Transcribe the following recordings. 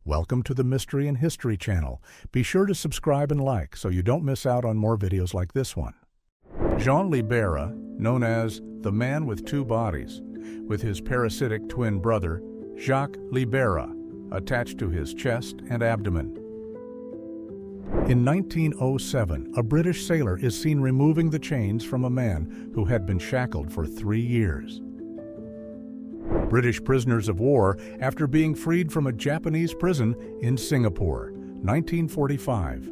Welcome to the Mystery and History channel. Be sure to subscribe and like so you don't miss out on more videos like this one. Jean Libera, known as the Man with Two Bodies, with his parasitic twin brother, Jacques Libera, attached to his chest and abdomen. In 1907, a British sailor is seen removing the chains from a man who had been shackled for 3 years. British prisoners of war after being freed from a Japanese prison in Singapore, 1945.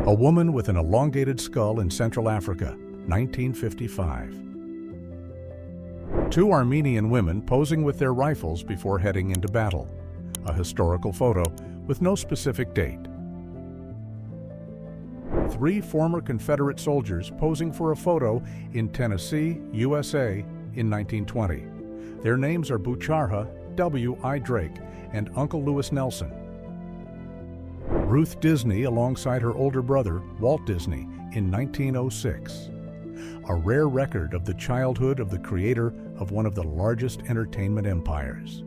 A woman with an elongated skull in Central Africa, 1955. 2 Armenian women posing with their rifles before heading into battle, a historical photo with no specific date. 3 former Confederate soldiers posing for a photo in Tennessee, USA, in 1920. Their names are Bucharha W. I. Drake and Uncle Lewis Nelson. Ruth Disney alongside her older brother, Walt Disney, in 1906. A rare record of the childhood of the creator of one of the largest entertainment empires.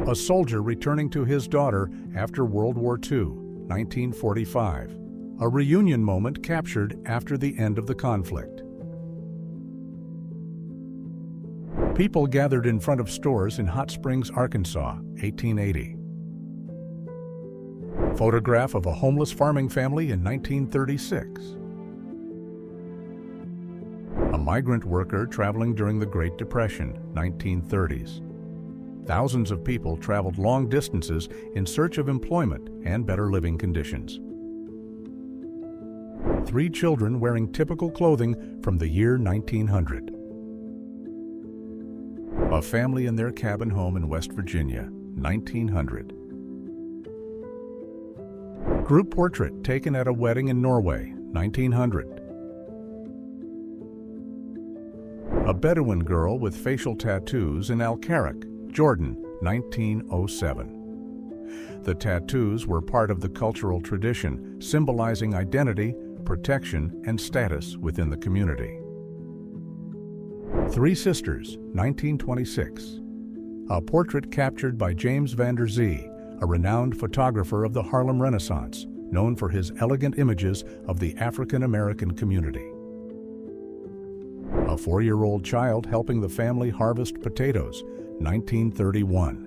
A soldier returning to his daughter after World War II, 1945. A reunion moment captured after the end of the conflict. People gathered in front of stores in Hot Springs, Arkansas, 1880. Photograph of a homeless farming family in 1936. A migrant worker traveling during the Great Depression, 1930s. Thousands of people traveled long distances in search of employment and better living conditions. 3 children wearing typical clothing from the year 1900. A family in their cabin home in West Virginia, 1900. Group portrait taken at a wedding in Norway, 1900. A Bedouin girl with facial tattoos in Al-Karak, Jordan, 1907. The tattoos were part of the cultural tradition, symbolizing identity, protection, and status within the community. 3 Sisters, 1926. A portrait captured by James Van der Zee, a renowned photographer of the Harlem Renaissance, known for his elegant images of the African American community. A 4-year-old child helping the family harvest potatoes, 1931.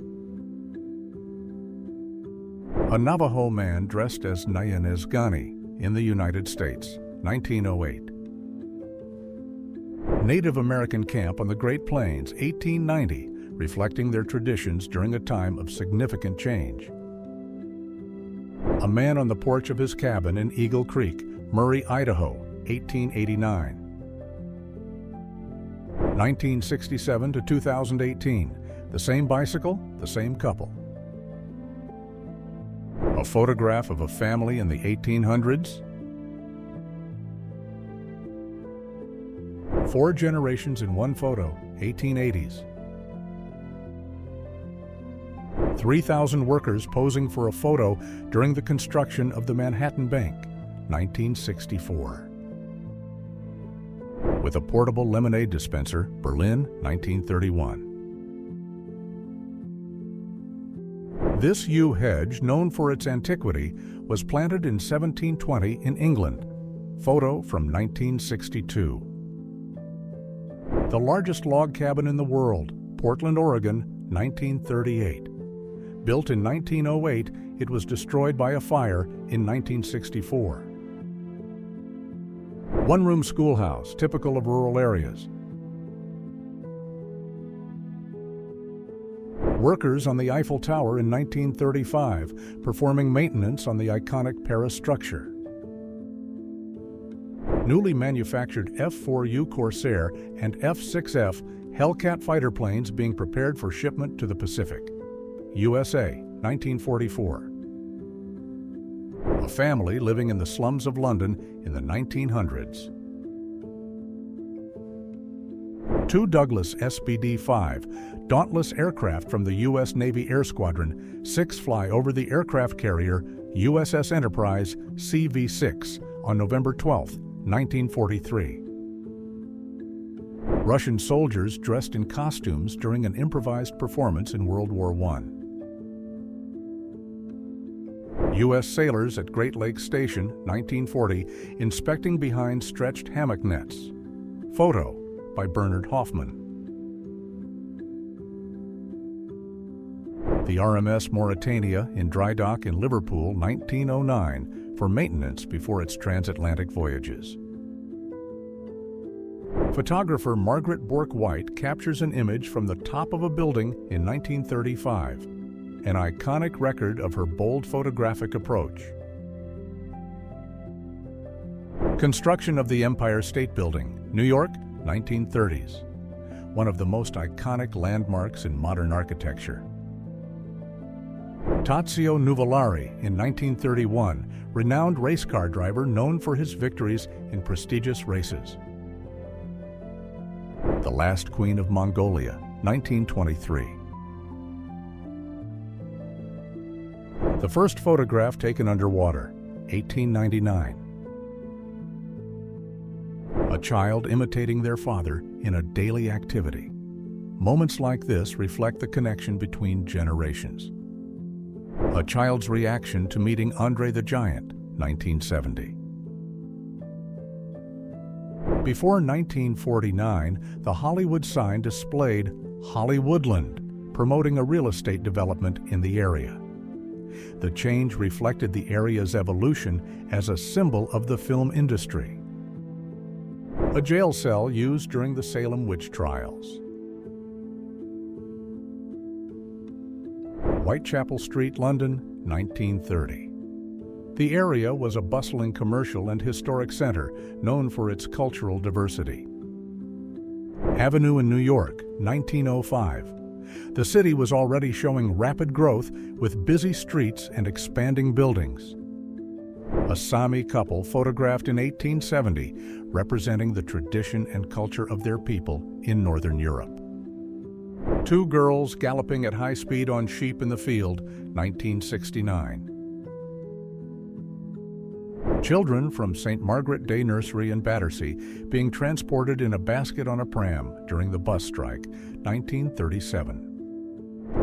A Navajo man dressed as Nyanezgani in the United States, 1908. Native American camp on the Great Plains, 1890, reflecting their traditions during a time of significant change. A man on the porch of his cabin in Eagle Creek, Murray, Idaho, 1889. 1967 to 2018, the same bicycle, the same couple. A photograph of a family in the 1800s. 4 generations in one photo, 1880s. 3,000 workers posing for a photo during the construction of the Manhattan Bank, 1964. With a portable lemonade dispenser, Berlin, 1931. This yew hedge, known for its antiquity, was planted in 1720 in England. Photo from 1962. The largest log cabin in the world, Portland, Oregon, 1938. Built in 1908, it was destroyed by a fire in 1964. One-room schoolhouse, typical of rural areas. Workers on the Eiffel Tower in 1935, performing maintenance on the iconic Paris structure. Newly manufactured F-4U Corsair and F-6F Hellcat fighter planes being prepared for shipment to the Pacific. USA, 1944. A family living in the slums of London in the 1900s. 2 Douglas SBD-5 Dauntless aircraft from the U.S. Navy Air Squadron 6 fly over the aircraft carrier USS Enterprise CV-6 on November 12, 1943. Russian soldiers dressed in costumes during an improvised performance in World War I. U.S. sailors at Great Lakes Station, 1940, inspecting behind stretched hammock nets. Photo by Bernard Hoffman. The RMS Mauritania in dry dock in Liverpool, 1909, for maintenance before its transatlantic voyages. Photographer Margaret Bourke-White captures an image from the top of a building in 1935, an iconic record of her bold photographic approach. Construction of the Empire State Building, New York, 1930s, one of the most iconic landmarks in modern architecture. Tazio Nuvolari in 1931, renowned race car driver known for his victories in prestigious races. The Last Queen of Mongolia, 1923. The first photograph taken underwater, 1899. A child imitating their father in a daily activity. Moments like this reflect the connection between generations. A child's reaction to meeting Andre the Giant, 1970. Before 1949, the Hollywood sign displayed Hollywoodland, promoting a real estate development in the area. The change reflected the area's evolution as a symbol of the film industry. A jail cell used during the Salem witch trials. Whitechapel Street, London, 1930. The area was a bustling commercial and historic center known for its cultural diversity. Avenue in New York, 1905. The city was already showing rapid growth with busy streets and expanding buildings. A Sami couple photographed in 1870, representing the tradition and culture of their people in Northern Europe. Two girls galloping at high speed on sheep in the field, 1969. Children from St. Margaret Day Nursery in Battersea being transported in a basket on a pram during the bus strike, 1937.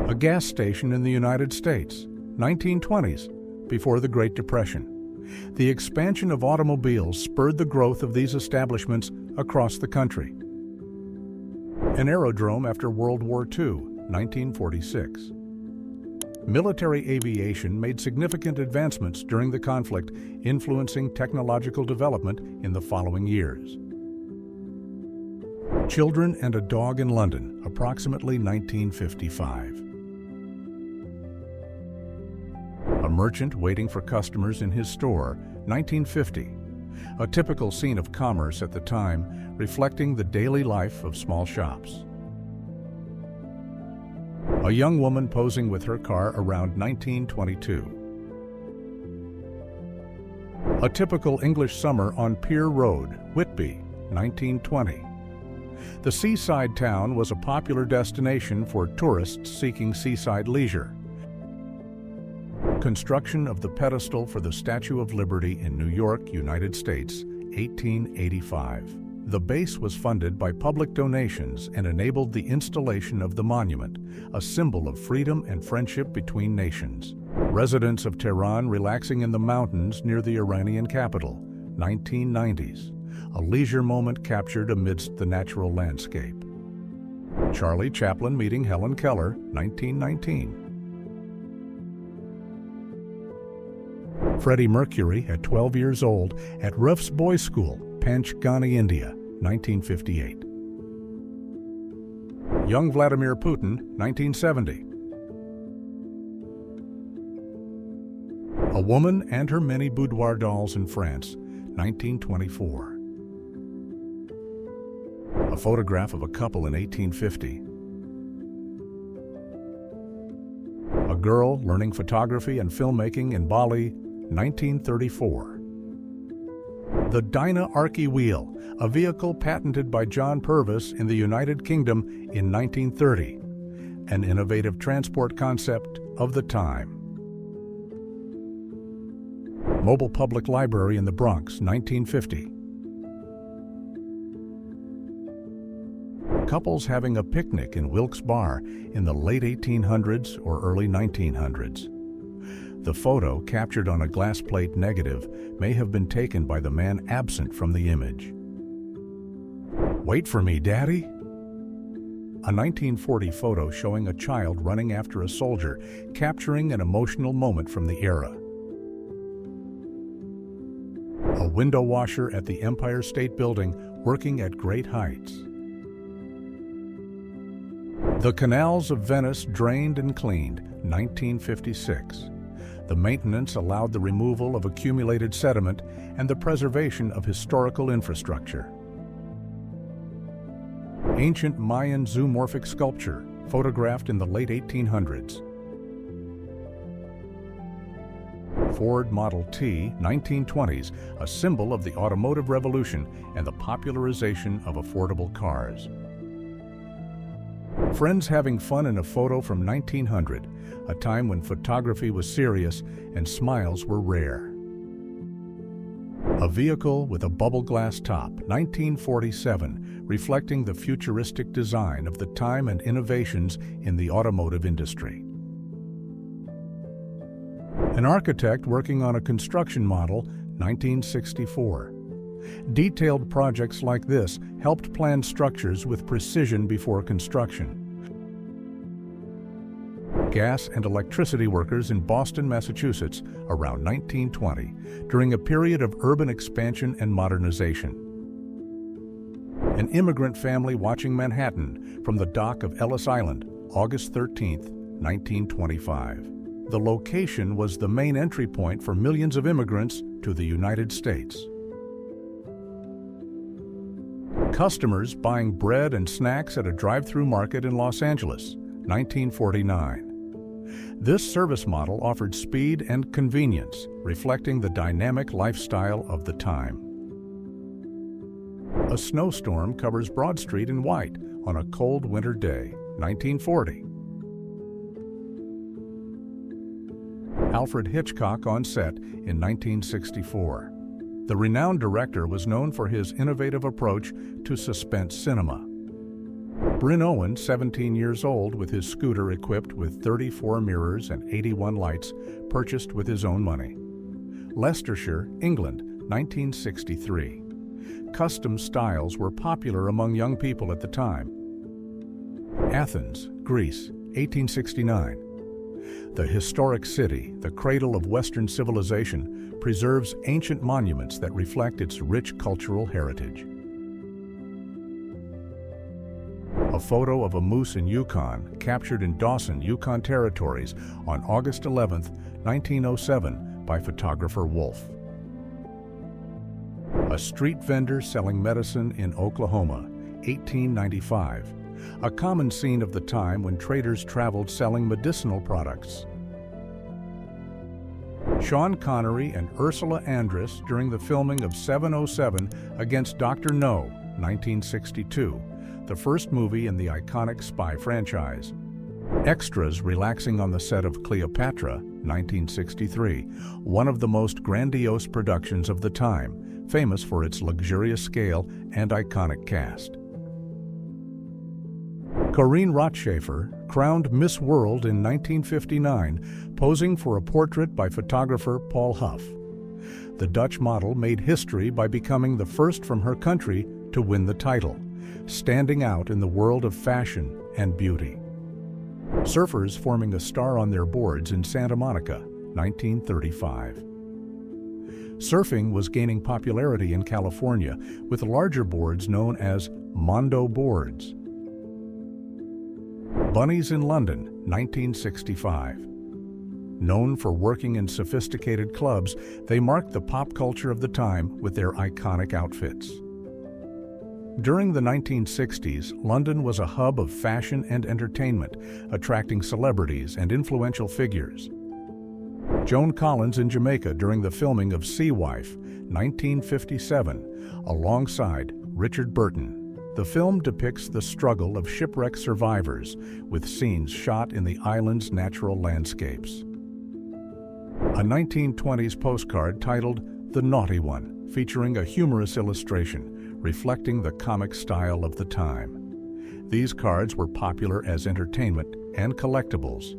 A gas station in the United States, 1920s, before the Great Depression. The expansion of automobiles spurred the growth of these establishments across the country. An aerodrome after World War II, 1946. Military aviation made significant advancements during the conflict, influencing technological development in the following years. Children and a Dog in London, approximately 1955. A merchant waiting for customers in his store, 1950. A typical scene of commerce at the time, reflecting the daily life of small shops. A young woman posing with her car around 1922. A typical English summer on Pier Road, Whitby, 1920. The seaside town was a popular destination for tourists seeking seaside leisure. Construction of the pedestal for the Statue of Liberty in New York, United States, 1885. The base was funded by public donations and enabled the installation of the monument, a symbol of freedom and friendship between nations. Residents of Tehran relaxing in the mountains near the Iranian capital, 1990s. A leisure moment captured amidst the natural landscape. Charlie Chaplin meeting Helen Keller, 1919. Freddie Mercury at 12 years old at Ruff's Boys School, Panchgani, India, 1958. Young Vladimir Putin, 1970. A woman and her many boudoir dolls in France, 1924. A photograph of a couple in 1850. A girl learning photography and filmmaking in Bali, 1934. The Dyna Archi Wheel, a vehicle patented by John Purvis in the United Kingdom in 1930, an innovative transport concept of the time. Mobile Public Library in the Bronx, 1950. Couples having a picnic in Wilkes Barre in the late 1800s or early 1900s. The photo, captured on a glass plate negative, may have been taken by the man absent from the image. "Wait for me, Daddy." A 1940 photo showing a child running after a soldier, capturing an emotional moment from the era. A window washer at the Empire State Building working at great heights. The canals of Venice drained and cleaned, 1956. The maintenance allowed the removal of accumulated sediment and the preservation of historical infrastructure. Ancient Mayan zoomorphic sculpture, photographed in the late 1800s. Ford Model T, 1920s, a symbol of the automotive revolution and the popularization of affordable cars. Friends having fun in a photo from 1900, a time when photography was serious and smiles were rare. A vehicle with a bubble glass top, 1947, reflecting the futuristic design of the time and innovations in the automotive industry. An architect working on a construction model, 1964. Detailed projects like this helped plan structures with precision before construction. Gas and electricity workers in Boston, Massachusetts, around 1920, during a period of urban expansion and modernization. An immigrant family watching Manhattan from the dock of Ellis Island, August 13, 1925. The location was the main entry point for millions of immigrants to the United States. Customers buying bread and snacks at a drive-through market in Los Angeles, 1949. This service model offered speed and convenience, reflecting the dynamic lifestyle of the time. A snowstorm covers Broad Street in white on a cold winter day, 1940. Alfred Hitchcock on set in 1964. The renowned director was known for his innovative approach to suspense cinema. Bryn Owen, 17 years old, with his scooter equipped with 34 mirrors and 81 lights, purchased with his own money. Leicestershire, England, 1963. Custom styles were popular among young people at the time. Athens, Greece, 1869. The historic city, the cradle of Western civilization, preserves ancient monuments that reflect its rich cultural heritage. A photo of a moose in Yukon, captured in Dawson, Yukon Territories on August 11, 1907, by photographer Wolf. A street vendor selling medicine in Oklahoma, 1895. A common scene of the time when traders traveled selling medicinal products. Sean Connery and Ursula Andress during the filming of 707 Against Dr. No, 1962, the first movie in the iconic spy franchise. Extras relaxing on the set of Cleopatra, 1963, one of the most grandiose productions of the time, famous for its luxurious scale and iconic cast. Corinne Rotschafer, crowned Miss World in 1959, posing for a portrait by photographer Paul Huff. The Dutch model made history by becoming the first from her country to win the title, standing out in the world of fashion and beauty. Surfers forming a star on their boards in Santa Monica, 1935. Surfing was gaining popularity in California with larger boards known as Mondo boards. Bunnies in London, 1965. Known for working in sophisticated clubs, they marked the pop culture of the time with their iconic outfits. During the 1960s, London was a hub of fashion and entertainment, attracting celebrities and influential figures. Joan Collins in Jamaica during the filming of Sea Wife, 1957, alongside Richard Burton. The film depicts the struggle of shipwreck survivors, with scenes shot in the island's natural landscapes. A 1920s postcard titled The Naughty One, featuring a humorous illustration reflecting the comic style of the time. These cards were popular as entertainment and collectibles.